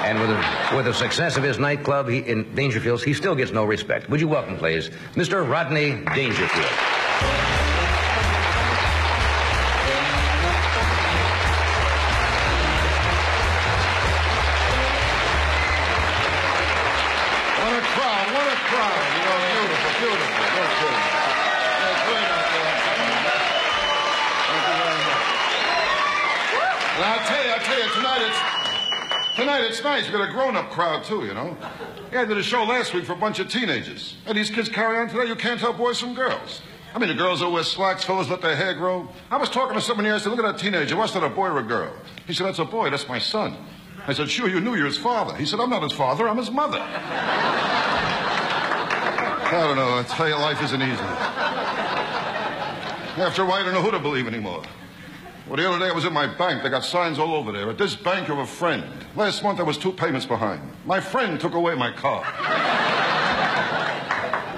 And with the success of his nightclub in Dangerfield, he still gets no respect. Would you welcome, please, Mr. Rodney Dangerfield? Tonight it's nice. We got a grown-up crowd, too, you know. Yeah, I did a show last week for a bunch of teenagers. And these kids carry on today. You can't tell boys from girls. I mean, the girls all wear slacks, fellas let their hair grow. I was talking to someone here. I said, look at that teenager. What's that, a boy or a girl? He said, that's a boy. That's my son. I said, sure, you knew you're his father. He said, I'm not his father. I'm his mother. I don't know. I tell you, life isn't easy. After a while, I don't know who to believe anymore. Well, the other day I was in my bank. They got signs all over there. At this bank, you're a friend. Last month I was 2 payments behind. My friend took away my car.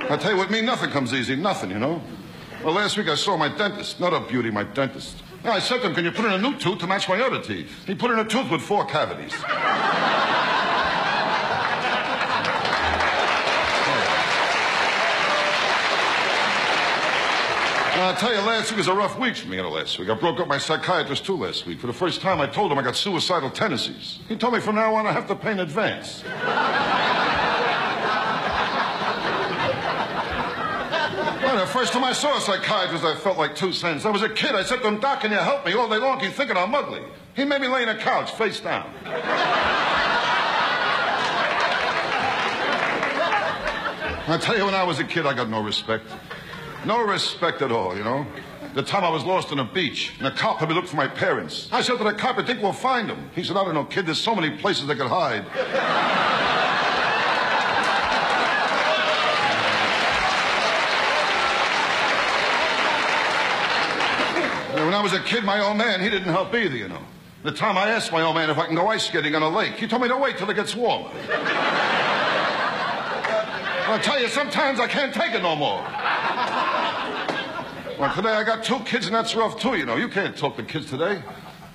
I tell you, with me, nothing comes easy. Nothing, you know. Well, last week I saw my dentist. Not a beauty, my dentist. I said to him, can you put in a new tooth to match my other teeth? He put in a tooth with 4 cavities. I'll tell you, last week was a rough week for me, last week. I broke up my psychiatrist, too, last week. For the first time, I told him I got suicidal tendencies. He told me from now on I have to pay in advance. Well, the first time I saw a psychiatrist, I felt like 2 cents. I was a kid. I said to him, Doc, can you help me? All day long, he's thinking I'm ugly. He made me lay in a couch, face down. I tell you, when I was a kid, I got no respect. No respect at all, you know. The time I was lost on a beach, and a cop had me look for my parents. I said to the cop, I think we'll find them. He said, I don't know, kid, there's so many places they could hide. And when I was a kid, my old man, he didn't help either, you know. The time I asked my old man if I can go ice skating on a lake, he told me to wait till it gets warmer. I'll tell you, sometimes I can't take it no more. Well, today I got 2 kids, and that's rough, too, you know. You can't talk to kids today.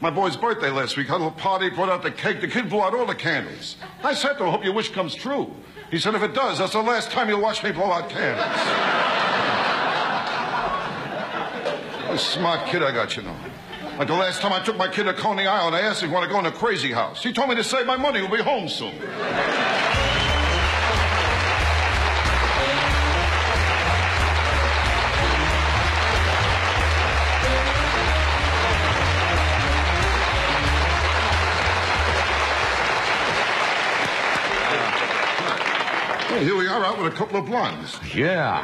My boy's birthday last week. Had a little party, brought out the cake. The kid blew out all the candles. I said to him, hope your wish comes true. He said, if it does, that's the last time you'll watch me blow out candles. A smart kid I got, you know. Like the last time I took my kid to Coney Island, I asked him if he wanted to go in a crazy house. He told me to save my money. We'll be home soon. Here we are out with a couple of blondes. Yeah.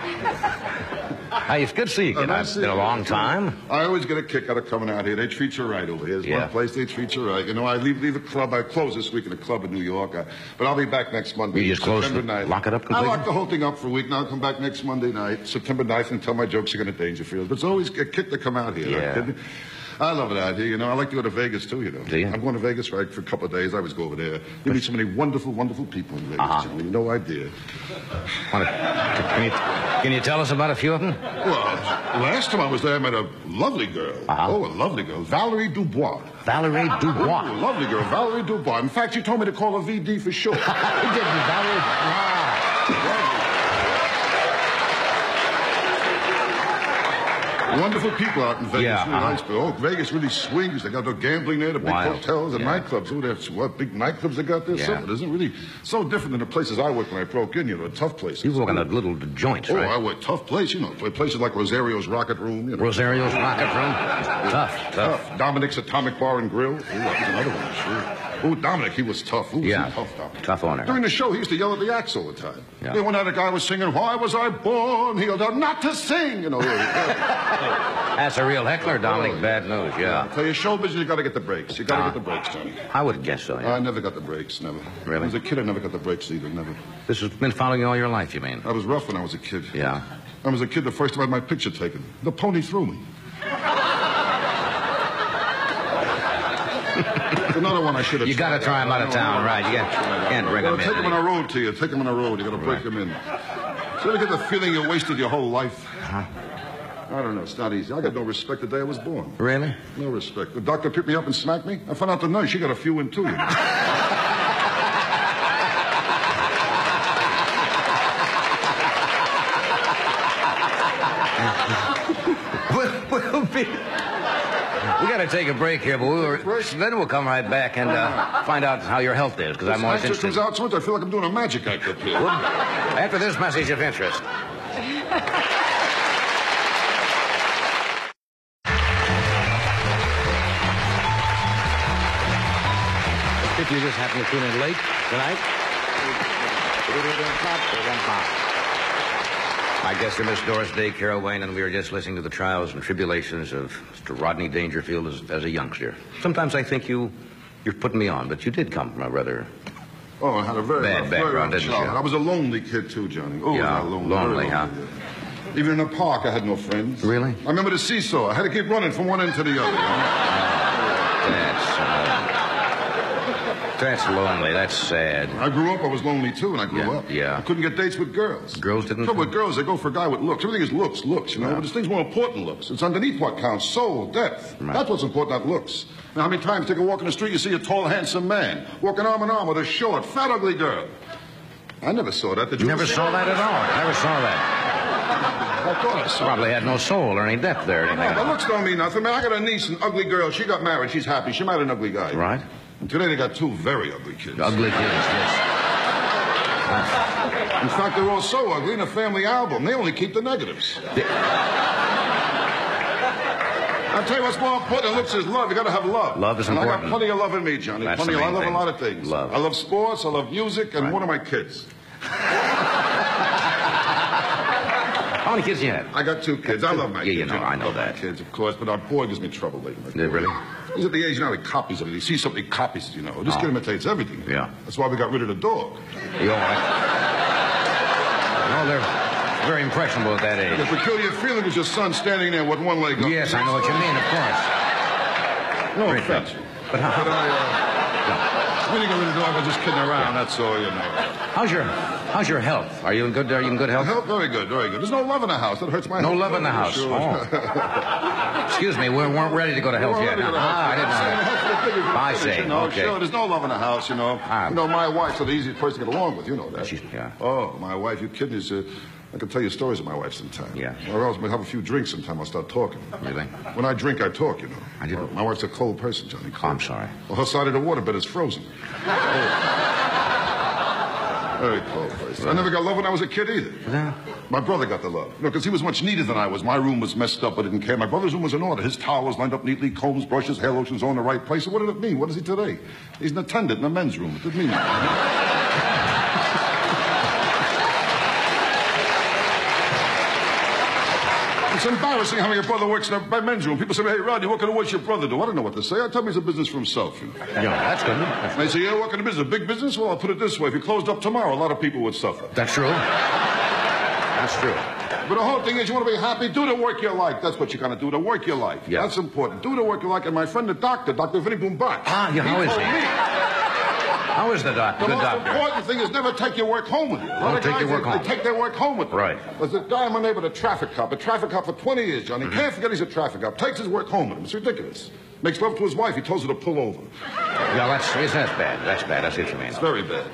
Hey, it's good to see you again. It's been a long time. I always get a kick out of coming out here. They treat you right over here. There's one place they treat you right. You know, I leave the club. I close this week in a club in New York. But I'll be back next Monday. You just close September 9th. Lock it up completely? I lock the whole thing up for a week. Now I'll come back next Monday night, September 9th, and tell my jokes again at Dangerfield. But it's always a kick to come out here. Yeah. Right? I love it out here. You know, I like to go to Vegas, too, you know. Do you? I'm going to Vegas, right, for a couple of days. I always go over there. You meet so many wonderful, wonderful people in Vegas, Johnny. No idea. Can you tell us about a few of them? Well, last time I was there, I met a lovely girl. Oh, a lovely girl. Valerie Dubois. Valerie Dubois? Oh, a lovely girl. Valerie Dubois. In fact, she told me to call her VD for short. He did, Valerie. Wonderful people out in Vegas. Yeah, really nice. But, Vegas really swings. They got the gambling there, the big hotels, and nightclubs. Oh, that's what big nightclubs they got there. Yeah. Something isn't really so different than the places I worked when I broke in. You know, tough places. You work in a little joints, right? Oh, I work tough place. You know, places like Rosario's Rocket Room. You know. Rosario's Rocket Room. Tough. Dominic's Atomic Bar and Grill. Ooh, that was another one. Sure. Oh, Dominic, he was tough. Ooh, yeah, tough, Dominic. Tough owner. During the show, he used to yell at the acts all the time. Yeah. Then one night a guy was singing, "Why was I born?" He yelled out, "Not to sing," you know. That's a real heckler, Dominic. Bad news, yeah. I tell you, show business, you got to get the breaks. You got to get the breaks, Johnny. I would guess so, yeah. I never got the breaks, never. Really? When I was a kid, I never got the breaks either, never. This has been following you all your life, you mean? I was rough when I was a kid. Yeah. I was a kid the first time I had my picture taken. The pony threw me. Another one I should have. You got to try him out of town, right? You can't bring him in. Take him on a road to you. Take him on a road. You got to break him in. So you ever get the feeling you wasted your whole life? Huh? I don't know. It's not easy. I got no respect the day I was born. Really? No respect. The doctor picked me up and smacked me. I found out the nurse. She got a few in, too. You know? We got to take a break here, but then we'll come right back and find out how your health is, because I'm always interested. Comes out so much, I feel like I'm doing a magic act up here. Well, after this message of interest. If you just happen to tune in late tonight, I guess you're Miss Doris Day, Carol Wayne, and we were just listening to the trials and tribulations of Mr. Rodney Dangerfield as a youngster. Sometimes I think you're putting me on, but you did come from a rather I had a very bad background, didn't you? I was a lonely kid, too, Johnny. Oh, yeah, was I lonely, huh? Even in the park, I had no friends. Really? I remember the seesaw. I had to keep running from one end to the other. You know? That's lonely. That's sad. I grew up, I was lonely, too, and I grew up. Yeah. I couldn't get dates with girls. Girls didn't? Trouble with girls, they go for a guy with looks. Everything is looks, you know? Yeah. But this thing's more important than looks. It's underneath what counts. Soul, depth. Right. That's what's important, not looks. Now, how many times you take a walk in the street, you see a tall, handsome man walking arm in arm with a short, fat, ugly girl. I never saw that. Did you? Never saw that at all. Never saw that. I thought I saw Probably had no soul or any depth there or anything. No, but looks don't mean nothing. Man, I got a niece, an ugly girl. She got married. She's happy. She married an ugly guy. Right. And today they got two very ugly kids. Ugly kids, yes. In fact, they're all so ugly in a family album. They only keep the negatives. I'll tell you what's more important than looks is love. You got to have love. Love is and important. I got plenty of love in me, Johnny. That's Plenty the of main I love thing. a lot of things. Love. I love sports. I love music, and Right. one of my kids. How many kids do you have? I got two kids. I love my kids. you know, I know love my that. kids, of course, but our boy gives me trouble lately. Did really? He's at the age now he copies everything. He sees something, he copies it, you know. This kid imitates everything. Yeah. That's why we got rid of the dog. You all right? No, they're very impressionable at that age. The peculiar feeling is your son standing there with one leg up. Yes, I know what you mean, of course. No Very offense. fun. But how, When you get rid of the dog, I'm just kidding around, that's all, you know. how's your health? Are you in good health? Health, very good, very good. There's no love in the house. That hurts my No health. love in the house. Sure. Oh. Excuse me, we weren't ready to go to health yet. I didn't know that. I see. You know, Okay. sure, there's no love in the house, you know. You know, my wife's the easiest person to get along with, you know that. Yeah. Oh, my wife, you kidding? I can tell you stories of my wife sometime. Yeah. Or else we'll have a few drinks sometime. I'll start talking. Really? When I drink, I talk, you know. I do. My wife's a cold person, Johnny. Oh, I'm sorry. Well, her side of the waterbed is frozen. Very cold person. I never got love when I was a kid either. Yeah. My brother got the love. You know, because he was much neater than I was. My room was messed up, but I didn't care. My brother's room was in order. His towels lined up neatly, combs, brushes, hair lotions all in the right place. So what did it mean? What is he today? He's an attendant in a men's room. It didn't mean anything. It's embarrassing how your brother works in a men's room. People say, hey, Rodney, what kind of work's your brother do? I don't know what to say. I tell me he's a business for himself. You know? Yeah, that's good. And they say, yeah, what kind of business? A big business? Well, I'll put it this way. If he closed up tomorrow, a lot of people would suffer. That's true. That's true. But the whole thing is, you want to be happy, do the work you like. That's what you're going to do, the work you like. Yeah. That's important. Do the work you like. And my friend, the doctor, Dr. Vinny Boombach. Ah, yeah, how is told he? me, How is the doctor? the Good most doctor. important thing is never take your work home with you. A lot of take your guys, work they home. take their work home with them. Right. There's a guy in my neighborhood, a traffic cop for 20 years, Johnny. Can't forget he's a traffic cop. Takes his work home with him. It's ridiculous. Makes love to his wife. He tells her to pull over. Yeah, that's bad. That's bad. I see what you mean. It's very bad.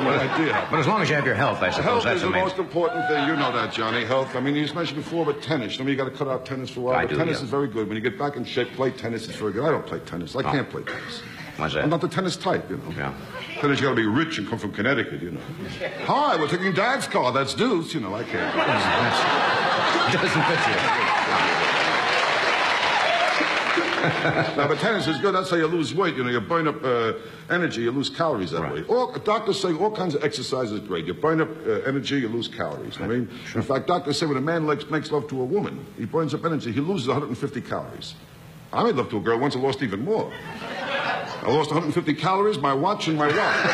What idea. But as long as you have your health, I suppose Health that's is the the main. most important thing. You know that, Johnny. Health. I mean, you just mentioned before about tennis. I mean, you got to cut out tennis for a while. I but do, tennis yeah. is very good. When you get back in shape, play tennis. It's very good. I don't play tennis. I can't play tennis. Why's that? I'm not the tennis type, you know. Yeah. Tennis, you got to be rich and come from Connecticut, you know. Hi, we're taking Dad's car. That's Deuce. You know, I can't. Doesn't fit you. Now, but tennis is good. That's how you lose weight. You know, you burn up energy. You lose calories that way. Doctors say all kinds of exercise is great. You burn up energy, you lose calories. I mean, in fact, doctors say when a man makes love to a woman, he burns up energy. He loses 150 calories. I made love to a girl once. I lost even more. I lost 150 calories, my watch, and my watch.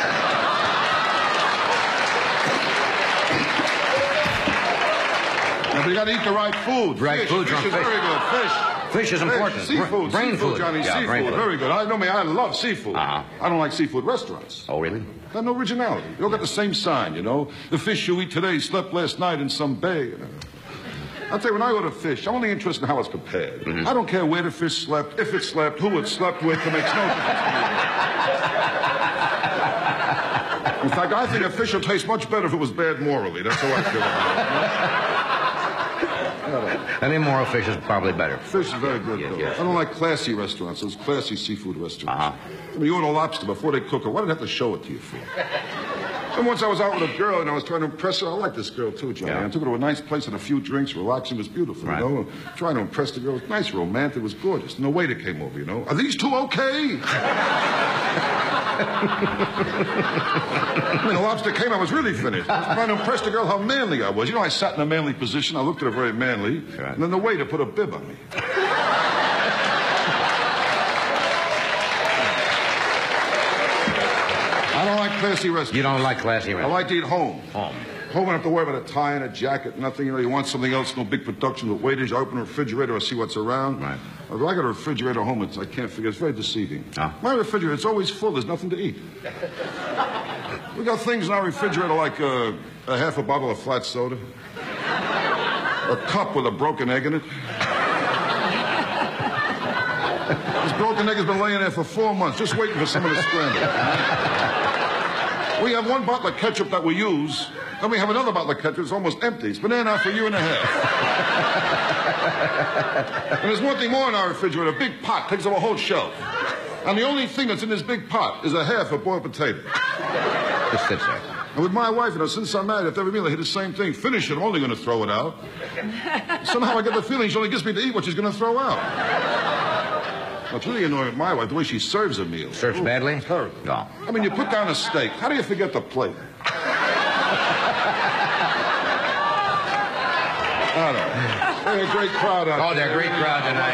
Now, but you got to eat the right food. Right foods Fish on is fish. very good. Fish. Fish is important. Seafood. Brain Seafood, food. Johnny. Yeah, brain Seafood. food. Very good. I know me. I love seafood. Uh-huh. I don't like seafood restaurants. Oh, really? They have no originality. They all got the same sign, you know. The fish you eat today slept last night in some bay. You know. I'll tell you, when I order fish, I'm only interested in how it's prepared. Mm-hmm. I don't care where the fish slept, if it slept, who it slept with. It makes no difference to me. In fact, I think a fish will taste much better if it was bad morally. That's how I feel about it. An immoral fish is probably better. Fish is very good, though. Yes. I don't like classy restaurants, those classy seafood restaurants. Uh-huh. I mean, you order lobster before they cook it. Why did I have to show it to you for? And once I was out with a girl and I was trying to impress her. I like this girl, too, Johnny. Yeah. I took her to a nice place and a few drinks, relaxing. It was beautiful, Right. you know? Trying to impress the girl. It was nice, romantic. It was gorgeous. And the waiter came over, you know? Are these two okay? When the lobster came, I was really finished. I was trying to impress the girl how manly I was. You know, I sat in a manly position. I looked at her very manly. Right. And then the waiter put a bib on me. I don't like classy restaurants. You don't like classy I restaurants? like to eat home. Home. Home, I don't have to worry about a tie and a jacket, nothing. You know, you want something else, no big production with waiters. I open the refrigerator, I see what's around. Right. If I got a refrigerator at home, I can't figure. It's very deceiving. Oh. My refrigerator, it's always full. There's nothing to eat. We got things in our refrigerator like a half a bottle of flat soda, a cup with a broken egg in it. This broken egg has been laying there for 4 months, just waiting for someone to scramble it. We have one bottle of ketchup that we use. Then we have another bottle of ketchup. It's almost empty. It's been there now for a year and a half. And there's one thing more in our refrigerator. A big pot takes up a whole shelf. And the only thing that's in this big pot is a half a boiled potato. Just sits there. And with my wife, you know, since I'm married, after every meal I hit the same thing. Finish it. I'm only going to throw it out. Somehow I get the feeling she only gets me to eat what she's going to throw out. Well, it's really annoying with my wife, the way she serves a meal. Serves badly? Terrible. No. I mean, you put down a steak. How do you forget the plate? I don't know. They're a great crowd out there. Oh, they're a great crowd tonight.